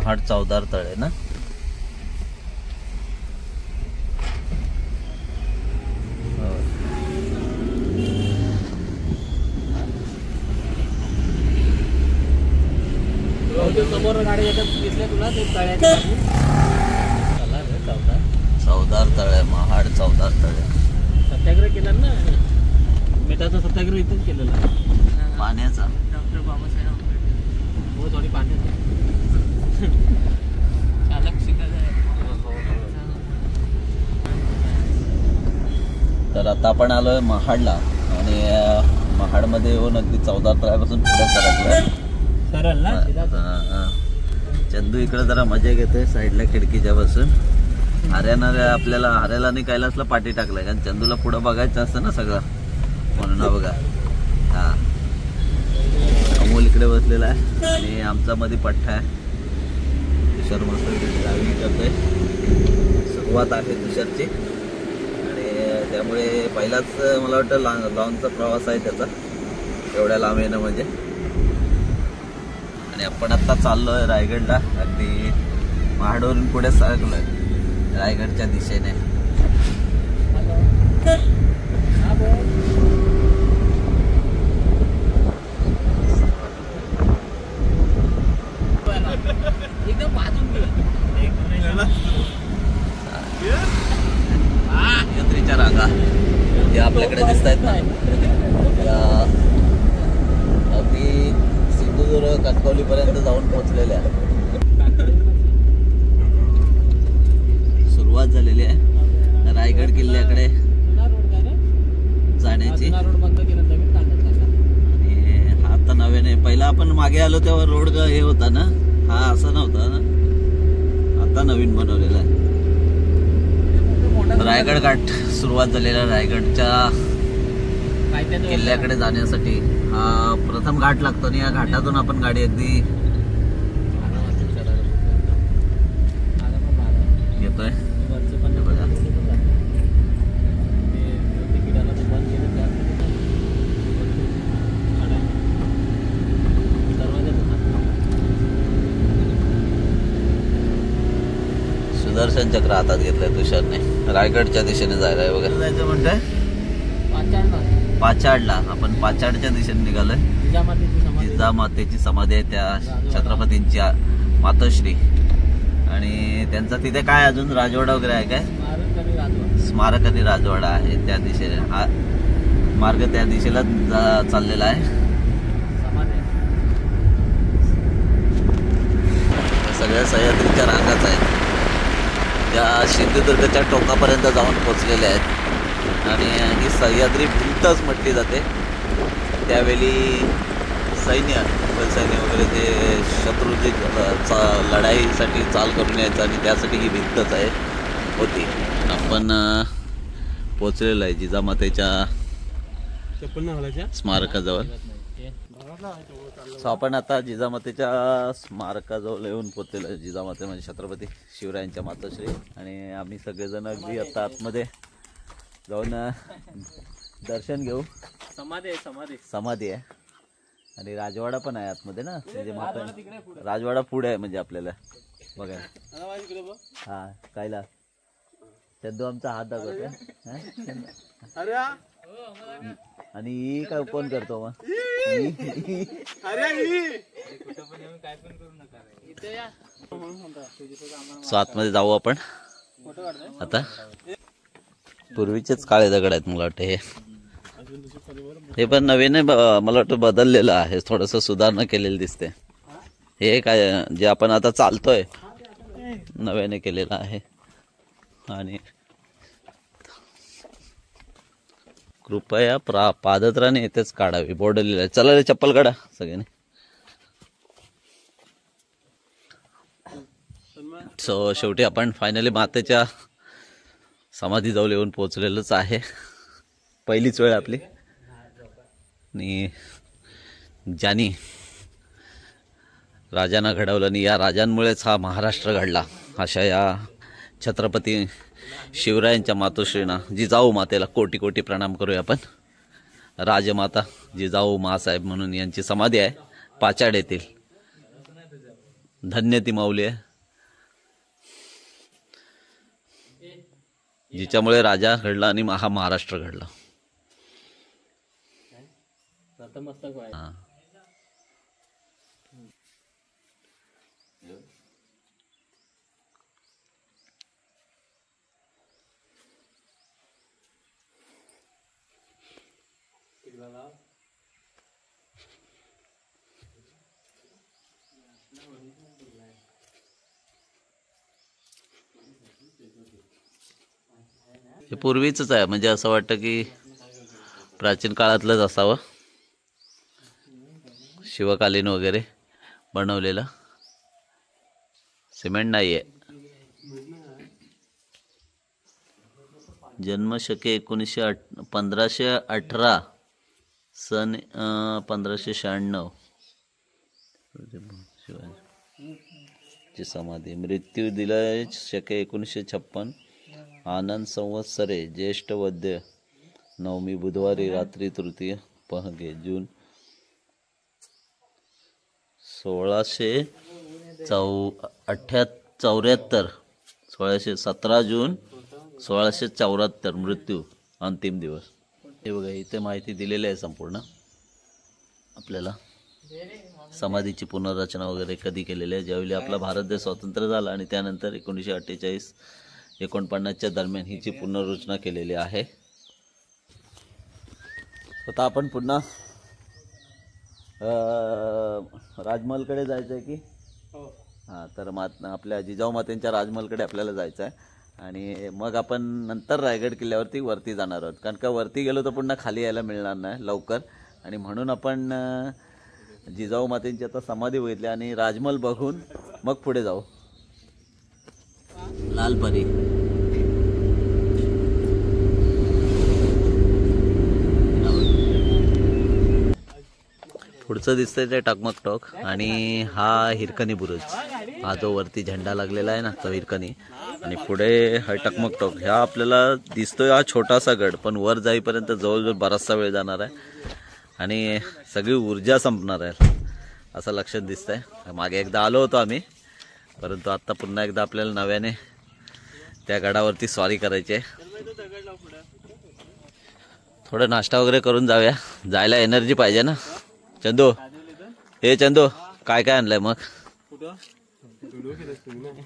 महाड चौदार तळे ना. समोर गाडी येतात दिसल्या तुला ते तळ्याच्या चौदार तळे, महाड चौदार तळे. सत्याग्रह केला ना, मिठाचा सत्याग्रह इथेच केलेला पाण्याचा. डॉक्टर बाबासाहेब आंबेडकर. हो थोडी पाण्याचा चालक शिकायला. तर आता आपण आलोय महाडला आणि महाडमध्ये येऊन अगदी चौदार तळ्यापासून पुढे सरकलोय. सरळ ना. चंदू इकडे जरा मजा घेतोय साईडला खिडकीच्या बसून. आपल्याला हऱ्याला आणि कैलासला पाठी टाकलाय कारण चंदूला पुढं बघायचं असतं ना सगळं म्हणून. बघा हा अमोल इकडे बसलेला आहे आणि आमचा मध्ये पठ्ठा आहे. तुषार मस्त ड्रायव्हिंग करतोय. सुरुवात आहे तुषारची आणि त्यामुळे पहिलाच मला वाटतं लॉंगचा प्रवास आहे त्याचा, एवढ्या लांब येणं म्हणजे. आणि आपण आता चाललोय रायगडला. अगदी महाडवरून पुढे सरकलोय रायगडच्या दिशेने. एकदम बाजून यात्रेच्या रांगा ज्या आपल्याकडे दिसत आहेत ना, अगदी सिंधुदुर्ग कणकवली पर्यंत जाऊन पोहोचलेल्या. सुरुवात झालेली आहे रायगड किल्ल्याकडे जाण्याची. आणि हा आता नव्याने, पहिला आपण मागे आलो तेव्हा रोड हे होता ना, हा असा नव्हता ना, आता नवीन बनवलेला आहे. रायगड घाट सुरुवात झालेला रायगडच्या किल्ल्याकडे जाण्यासाठी. हा प्रथम घाट लागतो आणि या घाटातून आपण गाडी अगदी घेतोय. सुदर्शन चक्र हातात घेतलंय तुषारने. रायगडच्या दिशेने जायला आहे बघा. जायचं म्हणतंय पाचाडला. आपण पाचाडच्या दिशेने निघालोय. जिजामातेची समाधी आहे त्या छत्रपतींची मातोश्री. आणि त्यांचा तिथे काय अजून राजवाडा वगैरे आहे काय, स्मारक आणि राजवाडा आहे त्या दिशेने. हा मार्ग त्या दिशेला चाललेला आहे. सगळ्या सह्याद्रीच्या रांगाच आहेत त्या सिंधुदुर्गच्या टोकापर्यंत जाऊन पोचलेल्या आहेत. आणि ही सह्याद्री भिंतच म्हटली जाते. त्यावेळी सैन्य वगैरे ते शत्रूची लढाईसाठी चाल करून यायचं आणि त्यासाठी ही भिंतच आहे होती. आपण पोचलेलो आहे जिजामातेच्या स्मारकाजवळ. सो आपण आता जिजामातेच्या स्मारकाजवळ येऊन पोचलेलो आहे. जिजामाते म्हणजे छत्रपती शिवरायांच्या मातोश्री. आणि आम्ही सगळेजण अगदी आता आतमध्ये जाऊन दर्शन घेऊ. समाधी आहे आणि राजवाडा पण आहे आतमध्ये ना, म्हणजे माता राजवाडा पुढे आहे म्हणजे आपल्याला बघा. हा कायला चंदू आमचा हात दाखवतोय. आणि ही काय कोण करतो मग. सो आतमध्ये जाऊ आपण आता. पूर्वीचेच काळे दगड आहेत मला वाटतं. हे पण नवीन मला वाटतं बदललेलं आहे, थोडस सुधारणा केलेली दिसते. हे काय जे आपण आता चालतोय नव्याने केलेलं आहे. आणि कृपया पादत्राणे इथेच काढावी बोर्ड लिहिलं आहे. चला रे चप्पल काढा सगळ्यांनी. सो शेवटी आपण फायनली मातेच्या समाधी जवळ येऊन पोहोचलेलोच आहे. पहिलीच वेळ आपली. आणि ज्यांनी राजांना घडवलं आणि या राजांमुळेच हा महाराष्ट्र घडला अशा या छत्रपती शिवरायांच्या मातोश्रींना जिजाऊ मातेला कोटी कोटी प्रणाम करूया आपण. राजमाता जिजाऊ मासाहेब म्हणून यांची समाधी आहे पाचाड येथील. धन्य ती माऊली आहे जिच्यामुळे राजा घडला आणि हा महाराष्ट्र घडला. नतमस्तक व्हायचं. हा. हे पूर्वीच आहे, म्हणजे असं वाटतं की प्राचीन काळातलंच असावं, शिवकालीन वगैरे बनवलेलं. सिमेंट नाहीये. जन्मशके 1518 सन 1596 ची समाधी. मृत्यू दिलाय शके 1956 आनंद संवत्सरे ज्येष्ठ वद्य नवमी बुधवारी रात्री तृतीय पहगे जून 17 जून 1674 मृत्यू अंतिम दिवस. हे बघा इथे माहिती दिलेली आहे संपूर्ण आपल्याला. समाधीची पुनर्रचना वगैरे कधी केलेली आहे, ज्यावेळी आपला भारत देश स्वतंत्र झाला आणि त्यानंतर 1948-49 दरम्यान हिची पुनर्रचना केलेली आहे. आता आपण पुन्हा राजमहलकडे जायचं आहे की हां, तर आपल्या जिजाऊ मातेंच्या राजमहलकडे आपल्याला जायचं आहे आणि मग आपण नंतर रायगड किल्ल्यावरती वरती जाणार आहोत. कारण का वरती गेलो तर पुन्हा खाली यायला मिळणार नाही लवकर, आणि म्हणून आपण जिजाऊ मातेंची आता समाधी बघितली आणि राजमहल बघून मग पुढे जाऊ. लालपरी पुढचं दिसतंय ते टकमक टॉक, आणि हा हिरकणी बुरुज, हा जो वरती झेंडा लागलेला आहे ना तो हिरकणी, आणि पुढे हा टकमक टॉक. ह्या आपल्याला दिसतोय हा छोटासा गड, पण वर जाईपर्यंत जवळजवळ बराचसा वेळ जाणार आहे आणि सगळी ऊर्जा संपणार आहे असं लक्षात दिसतंय. मागे एकदा आलो होतो आम्ही, परंतु आत्ता पुन्हा एकदा आपल्याला नव्याने त्या गडावरती स्वारी करायची आहे. थोडं नाश्ता वगैरे करून जाऊया, जायला एनर्जी पाहिजे ना. चंदू, हे चंदू काय काय आणलंय मग?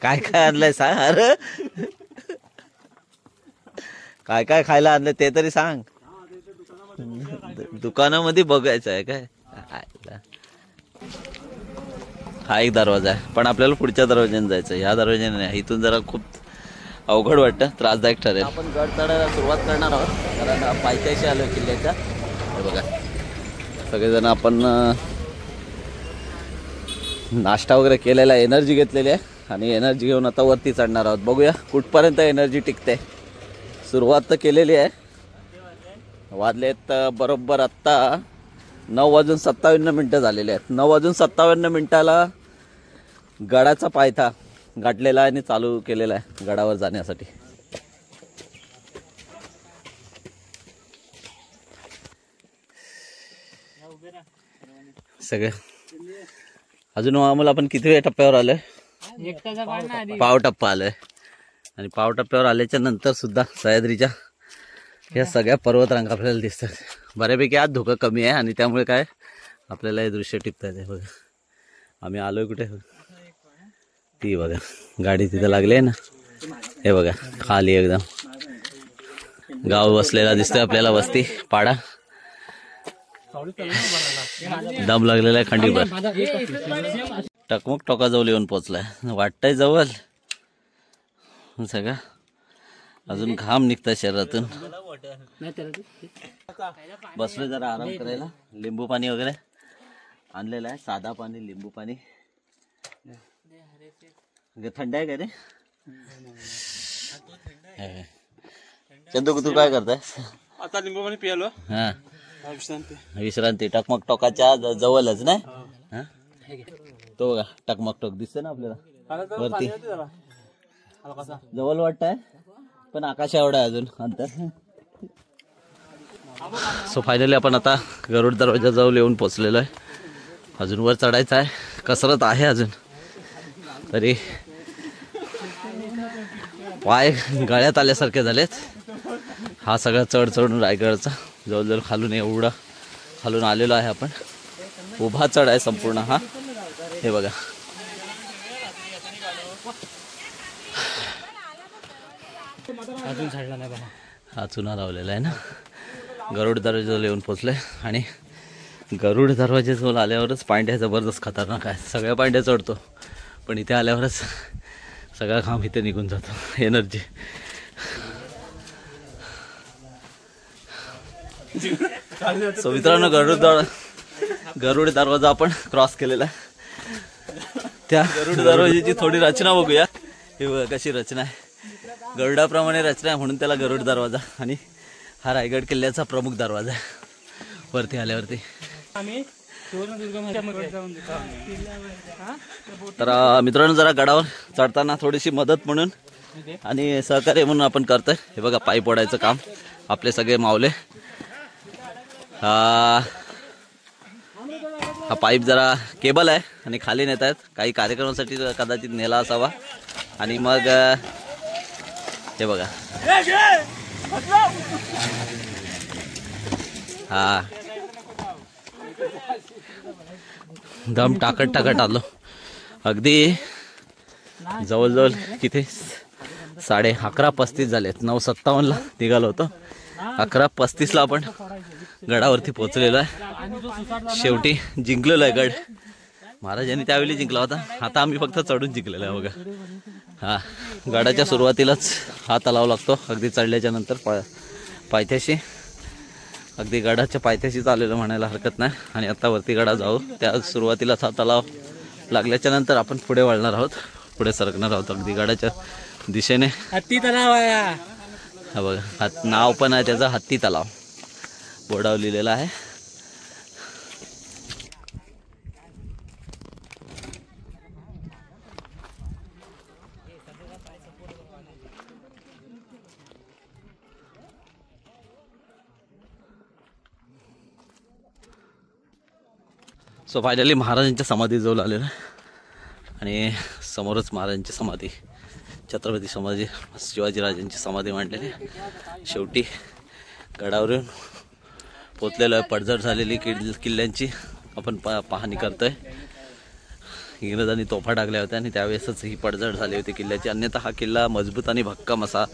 काय काय आणलंय सांग. अरे काय काय खायला आणलंय ते तरी सांग. दुकानामध्ये बघायचं आहे काय? हा एक दरवाजा आहे, पण आपल्याला पुढच्या दरवाज्याने जायचं. ह्या दरवाज्याने नाही, इथून जरा खूप अवघड वाटतं, त्रासदायक ठरेल. आपण गड चढायला सुरुवात करणार आहोत, कारण पायथ्याशी आलो किल्ल्याच्या. हे बघा सगळेजण आपण नाश्ता वगैरे केलेला, एनर्जी घेतलेली आहे आणि एनर्जी घेऊन आता वरती चढणार आहोत. बघूया कुठपर्यंत एनर्जी टिकते. सुरुवात तर केलेली आहे. वाजलेत बरोबर आत्ता 9:57 झालेले आहेत. 9:57 गडाचा पायथा गाठलेला आहे आणि चालू केलेला आहे गडावर जाण्यासाठी. सगळे अजून आम्हाला आपण किती वेळ टप्प्यावर आलोय? पाव टप्पा आलोय, आणि पाव टप्प्यावर आल्याच्या नंतर सुद्धा सह्याद्रीच्या या सगळ्या पर्वतरांगा आपल्याला दिसतात. बऱ्यापैकी आज धोका कमी आहे आणि त्यामुळे काय आपल्याला हे दृश्य टिपतात आहे. बघा आम्ही आलोय कुठे, ती बघा गाडी तिथे लागली आहे ना. हे बघा खाली एकदम गाव बसलेला दिसतोय आपल्याला, वस्ती पाडा दम लागलेला आहे खंडीभर. टकमक टोकाजवळ येऊन पोचलाय, वाटतंय जवळ सगळं. अजून घाम निघताय शरीरातून. बसलोय जरा आराम करायला. लिंबू पाणी वगैरे आणलेलं आहे, साधा पाणी लिंबू पाणी. थंड आहे का रे? चंदू तू काय करताय? आता लिंबू पाणी पियालो. हा विश्रांती. टकमक टोकाच्या जवळच नाही तो बघा टकमक टोक दिसतंय ना आपल्याला वरती. जवळ वाटतंय पण आकाश एवढा आहे अजून अंतर. सो फायनली आपण आता गरुड दरवाजा जवळ येऊन पोचलेलो आहे. अजून वर चढायचं आहे, कसरत आहे अजून. तरी पाय गळ्यात आल्यासारखे झालेत. हा सगळा चढ चढून रायगडचा जवळजवळ खालून एवढा खालून आलेलो आहे आपण. उभा चढ आहे संपूर्ण हा. हे बघा अजून चढला नाही बाबा. हा चुना लावलेला आहे ना. गरुड दरवाजाजवळ येऊन पोचले आणि गरुड दरवाजाजवळ आल्यावरच पांड्या जबरदस्त खतरनाक आहे. सगळ्या पांड्या चढतो पण इथे आल्यावरच सगळा घाम इथे निघून जातो. एनर्जी. सो मित्रांनो गरुड दरवाजा आपण क्रॉस केलेला आहे. त्या गरुड दरवाजाची थोडी रचना बघूया. हे बघा कशी रचना आहे. गरुडाप्रमाणे रचना आहे म्हणून त्याला गरुड दरवाजा. आणि हा रायगड किल्ल्याचा प्रमुख दरवाजा आहे. वरती आल्यावरती तर मित्रांनो जरा गडावर चढताना थोडीशी मदत म्हणून आणि सहकार्य म्हणून आपण करतोय. हे बघा पाईप ओढायचं काम आपले सगळे मावले. हा पाईप जरा केबल आहे आणि खाली नेत आहेत. काही कार्यक्रमासाठी कदाचित नेला असावा. आणि मग हे बघा हा दम टाकत आलो. अगदी जवळजवळ किती 11:35 झालेत. 9:57 निघालो होतो. 11:35 आपण गडावरती पोहोचलेलो आहे. शेवटी जिंकलेलो आहे गड. महाराजांनी त्यावेळी जिंकला होता. आता आम्ही फक्त चढून जिंकलेलो आहे बघा. हा गडाच्या सुरुवातीलाच हा तलाव लागतो. अगदी चढल्याच्या नंतर पायथ्याशी अगदी गडाच्या पायथ्याशीच आलेलं म्हणायला हरकत नाही. आणि आता वरती गडा जाऊ त्या सुरुवातीलाच हा तलाव लागल्याच्या नंतर आपण पुढे वळणार आहोत. पुढे सरकणार आहोत अगदी गडाच्या दिशेने. हत्ती तलाव आहे हा बघा नाव पण आहे त्याचा हत्ती तलाव बोर्डावर लिहिलेला आहे. सो फायनली महाराजांच्या समाधीजवळ आलेलं आणि समोरच महाराजांची समाधी छत्रपती शिवाजीराजांची समाधी मांडलेली. शेवटी गडावरून पोचलेलं आहे. पडझड झालेली किल्ल्यांची आपण पाहणी करतोय. इंग्रजांनी तोफा टाकल्या होत्या आणि त्यावेळेसच ही पडझड झाली होती किल्ल्याची. अन्यथा हा किल्ला मजबूत आणि भक्कम असा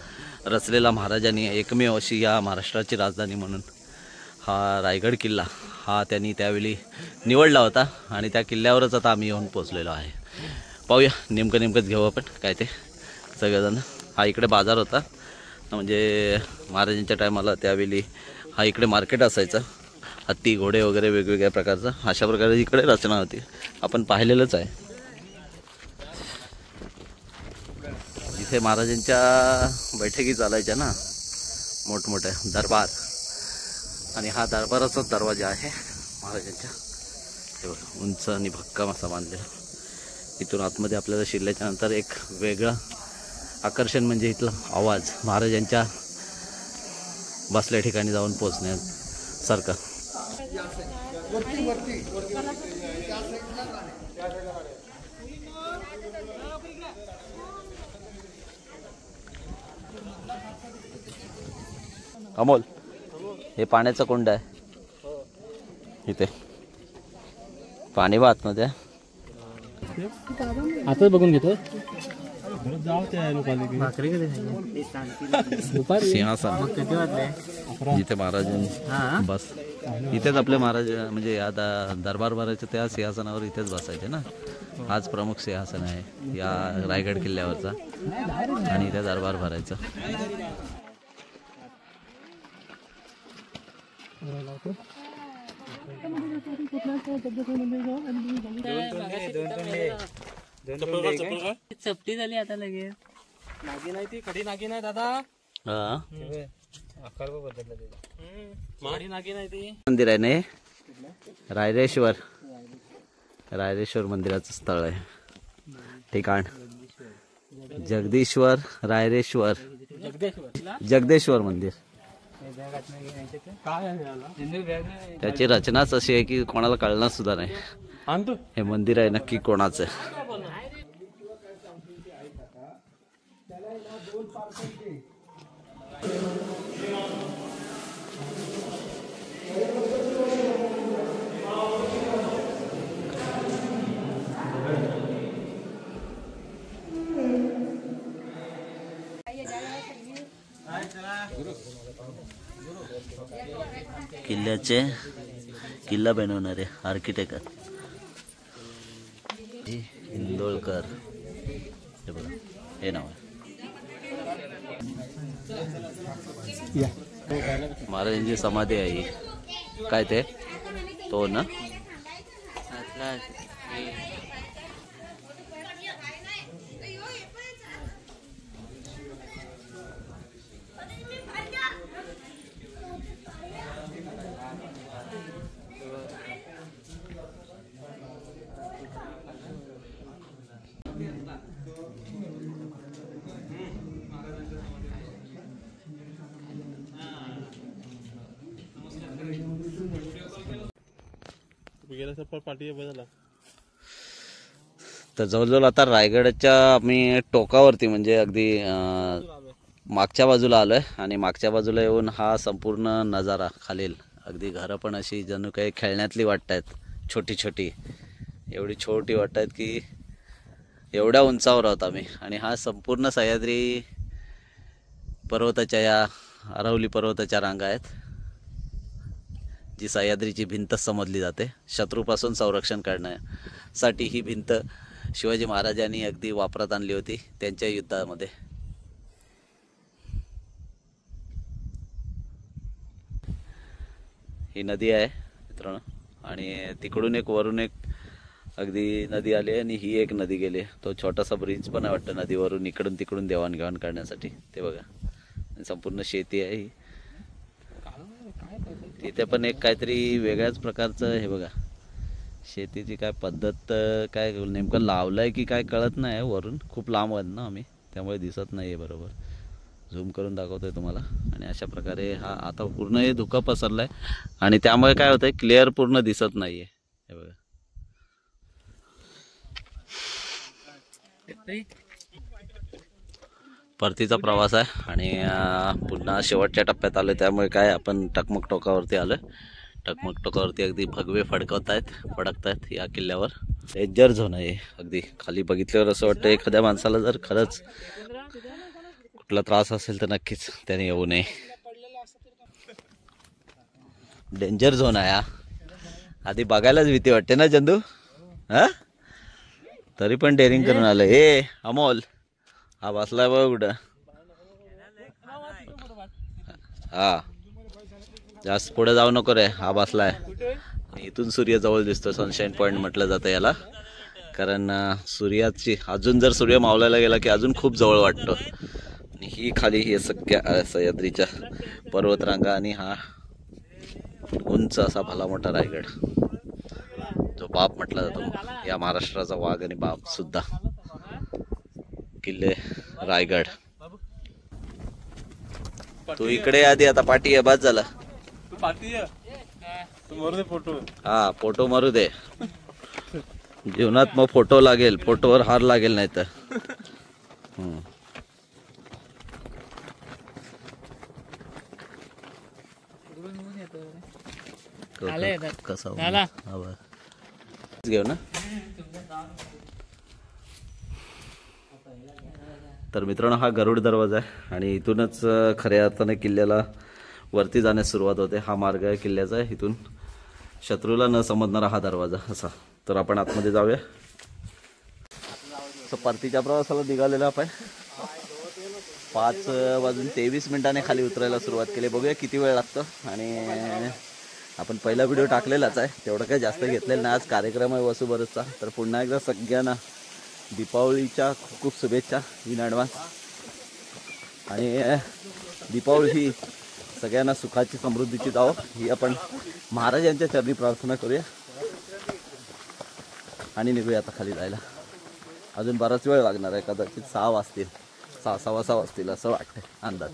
रचलेला महाराजांनी एकमेव अशी या महाराष्ट्राची राजधानी म्हणून हा रायगड किल्ला हा त्यांनी त्यावेळी निवडला होता. आणि त्या किल्ल्यावरच आता आम्ही येऊन पोचलेलो आहे. पाहूया नेमकंच घेऊ आपण काय ते सगळेजण. हा इकडे बाजार होता म्हणजे महाराजांच्या टायमाला त्यावेळी हा इकडे मार्केट असायचं. हत्ती घोडे वगैरे वेगवेगळ्या प्रकारचं अशा प्रकारे इकडे रचना होती. आपण पाहिलेलंच आहे. इथे महाराजांच्या बैठकी चालायच्या ना मोठमोठ्या दरबार. आणि हा दरबाराचा दरवाजा आहे महाराजांच्या. हे बघा उंच आणि भक्कम असा बांधलेला. इथून आतमध्ये आपल्याला शिरल्याच्या नंतर एक वेगळं आकर्षण म्हणजे इथला आवाज महाराजांच्या बसल्या ठिकाणी जाऊन पोचण्यासारखं. अमोल हे पाण्याचा कुंड आहे. इथे पाणी वाहत मध्ये आता बघून घेतो. सिंहासन जिथे महाराज बस इथेच आपले महाराज म्हणजे आता दरबार भरायचे त्या सिंहासनावर इथेच बसायचे ना. हाच प्रमुख सिंहासन आहे या रायगड किल्ल्यावरचा. आणि इथे दरबार भरायचं. चपटी झाली आता लगेच. नागी नाही ती खडी नागी नाही दादा. आकार बदलला त्याचा. नागी नाही ती. मंदिर आहे ना रायरेश्वर मंदिराचं स्थळ आहे. ठिकाण जगदीश्वर रायरेश्वर जगदेश्वर मंदिर. त्याची रचनाच अशी आहे की कोणाला कळणार सुद्धा नाही हे मंदिर आहे नक्की कोणाचं. किल्ला बनवणारे आर्किटेक्ट इंदोळकर, हे बघा हे नाव आहे. महाराजांची समाधी आहे ही. काय ते तो ना तर जवळजवळ आता रायगडच्या आम्ही टोकावरती म्हणजे अगदी मागच्या बाजूला आलोय आणि मागच्या बाजूला येऊन हा संपूर्ण नजारा खालील अगदी घरं पण अशी जणू काही खेळण्यातली वाटत आहेत, छोटी छोटी एवढी छोटी वाटत आहेत की एवढ्या उंचावर आहोत आम्ही. आणि हा संपूर्ण सह्याद्री पर्वताच्या या अरवली पर्वताच्या रांगा आहेत, जी सह्याद्रीची भिंत समजली जाते. शत्रूपासून संरक्षण करण्यासाठी ही भिंत शिवाजी महाराजांनी अगदी वापरात आणली होती त्यांच्या युद्धामध्ये. ही नदी आहे मित्रांनो आणि तिकडून एक वरून एक अगदी नदी आली आणि ही एक नदी गेली. तो छोटासा ब्रिज पण आहे वाटतं नदीवरून इकडून तिकडून देवाणघेवाण करण्यासाठी. ते बघा संपूर्ण शेती आहे ही. तिथे पण एक काहीतरी वेगळ्याच प्रकारचं हे बघा शेतीची काय पद्धत, काय नेमकं लावलंय की काय कळत नाही. वरून खूप लांब आहेत ना आम्ही, त्यामुळे दिसत नाही आहे बरोबर. झूम करून दाखवतोय तुम्हाला. आणि अशा प्रकारे हा आता पूर्ण हे धुकं पसरलंय आणि त्यामुळे काय होतंय क्लिअर पूर्ण दिसत नाहीये. हे बघा परतीचा प्रवास आहे आणि पुन्हा शेवटच्या टप्प्यात आलोय. त्यामुळे काय आपण टकमक टोकावरती आलोय. टकमक टोकावरती अगदी भगवे फडकतायत या किल्ल्यावर. डेंजर झोन आहे अगदी. खाली बघितल्यावर असं वाटतं एखाद्या माणसाला जर खरंच कुठला त्रास असेल तर नक्कीच त्याने येऊ नये. डेंजर झोन आहे हा. आधी बघायलाच भीती वाटते ना चंदू, हा तरी पण डेअरिंग करून आलं. हे अमोल हा बसलाय बघ कुठं. हा जास्त पुढे जाऊ नको रे, हा बसलाय. इथून सूर्य जवळ दिसतो. सनशाईन पॉइंट म्हटलं जातं याला, कारण सूर्याची अजून जर सूर्य मावळायला गेला की अजून खूप जवळ वाटतो. आणि ही खाली हे सगळ्या सह्याद्रीच्या पर्वतरांगा आणि हा उंच असा भला मोठा रायगड, जो बाप म्हटला जातो या महाराष्ट्राचा वाघ आणि बाप सुद्धा किल्ले रायगड. तू इकडे आधी आता पाठी आहे बाद झाला. हा फोटो मारू दे. जीवनात मग फोटो लागेल, फोटोवर हार लागेल नाही तर. कसा घेऊ ना. तर मित्रांनो हा गरुड दरवाजा आहे आणि इथूनच खऱ्या अर्थाने किल्ल्याला वरती जाण्यास सुरुवात होते. हा मार्ग आहे किल्ल्याचा, इथून शत्रूला न समजणारा हा दरवाजा असा. तर आपण आतमध्ये जाऊया. परतीच्या प्रवासाला निघालेला आपण 5:23 खाली उतरायला सुरुवात केली. बघूया किती वेळ लागतो. आणि आपण पहिला व्हिडिओ टाकलेलाच आहे, तेवढं काही जास्त घेतलेलं नाही. आज कार्यक्रम आहे वसुबरसचा. तर पुन्हा एकदा सगळ्यांना दीपावलीच्या खूप खूप शुभेच्छा इन ॲडव्हान्स. आणि दीपावली ही सगळ्यांना सुखाची समृद्धीची जावो ही आपण महाराजांच्या चरणी प्रार्थना करूया आणि निघूया आता खाली जायला. अजून बराच वेळ लागणार आहे, कदाचित 6 वाजतील, 6:15 वाजतील असं वाटतंय अंदाज.